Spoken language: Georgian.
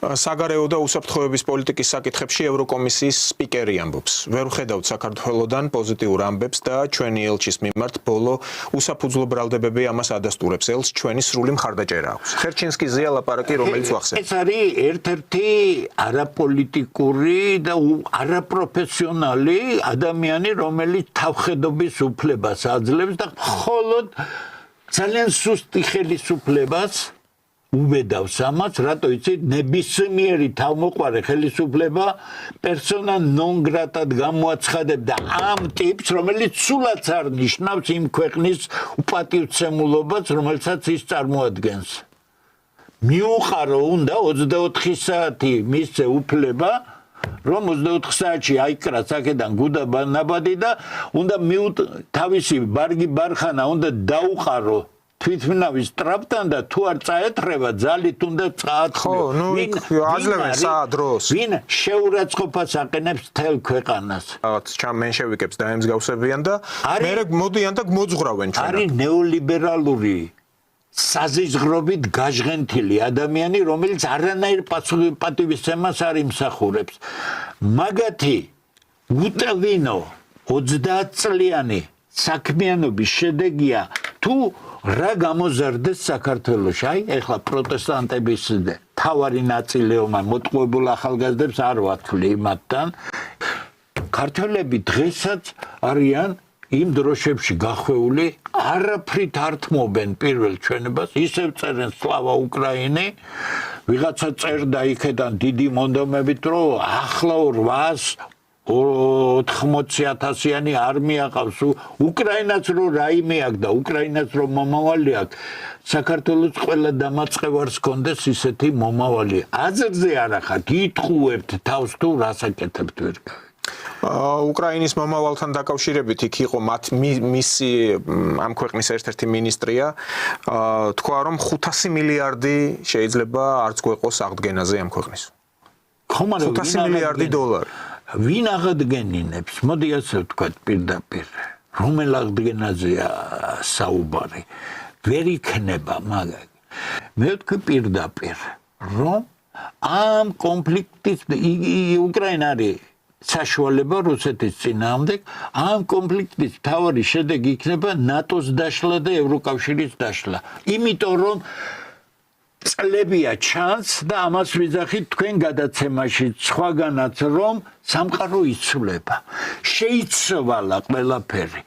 საგარეო და უსაფრთხოების პოლიტიკის საკითხებში ევროკომისიის სპიკერი ამბობს. ვერ ვხედავთ საქართველოსდან პოზიტიურ ამბებს და ჩვენი ელჩის მიმართ ბოლო უსაფუძვლო ბრალდებები ამას ადასტურებს. ელს ჩვენი სრული მხარდაჭერა აქვს. ხერჩინსკი-ზია ლაპარაკი, რომელიც ვახსენე. ეს არის ერთ-ერთი არაპოლიტიკური და არაპროფესიონალი ადამიანი, რომელიც თავხედობის უფლებას აძლევს და მხოლოდ ძალიან სუსტი ხელისუფლებას უბედავს ამას, რატო იცი, ნებისმიერი თავმოყარე ხელისუფლება პერსონა ნონ გრატად გამოაცხადებდა ამ ტიპს, რომელიც სულაც არ ნიშნავს იმ ქვეყნის უპატივცემულობას, რომელსაც ის წარმოადგენს. მიუყარო უნდა 24 საათი მისცე უფლება, რომ 24 საათში აიკრა აქედან გუდა ნაბადი და უნდა თავისი ბარგი ბარხანა უნდა დაუყარო თვითმფრინავის ტრაპთან და თუ არ წაეთრება ძალით უნდა წაათხოვო. აძლევენ საადროს. ვინ შეურაცხყოფას აყენებს თელ ქვეყანას. რაღაც ჩამენშევიკებს დაემსგავსებიან და მერე მოდიან და მოძღვრავენ ჩვენ. არის ნეოლიბერალური საზიზღრობით გაჟღენთილი ადამიანი, რომელიც არანაირ პატივისცემას არ იმსახურებს. მაგათი უტევინო 30 წლიანი საქმიანობის შედეგია თუ რა გამოზარდეს საქართველოში. აი, ეხლა პროტესტანტების თავარი ნაწილეობა მოტყუებულ ახალგაზრდებს არ ვათვლი იმათთან. ქართველები დღესაც არიან იმ დროშებში გახვეული, არაფრით არ თმობენ პირველ ჩვენებას, ისევ წერენ სლავა უკრაინი, ვიღაცა წერდა იქიდან დიდი მონდომებით, რომ ახლა 80,000-იანი არმია ყავს, უკრაინაც რო რაიმე აქვს და უკრაინაც რო მომავალი აქვს, საქართველოს ყველა დამაწყევარს კონდეს ისეთი მომავალი. აზრზე არა ხარ, გიტყუებთ თავს თუ რასაკეთებთ ვერ გავიგე. უკრაინის მომავალთან დაკავშირებით იქ იყო მისი ამ ქვეყნის ერთ-ერთი მინისტრია, თქვა რომ 500 მილიარდი შეიძლება არც გვეყოს აღდგენაზე ამ ქვეყნის. 500 მილიარდი დოლარი. ვინ აღდგენინებს? მოდი ასე ვთქვათ პირდაპირ. რომელ აღდგენაზეა საუბარი? ვერ იქნება მაგ. მე ვთქვი პირდაპირ, რომ ამ კონფლიქტის უკრაინა არის საშუალება რუსეთის წინააღმდეგ, ამ კონფლიქტის მთავარი შედეგი იქნება ნატოს დაშლა და ევროკავშირის დაშლა. იმიტომ რომ წლებია ჩანს და ამას ვიძახით თქვენ გადაცემაში სხვაგანაც რომ სამყარო იცვლება. შეიცვალა ყველაფერი.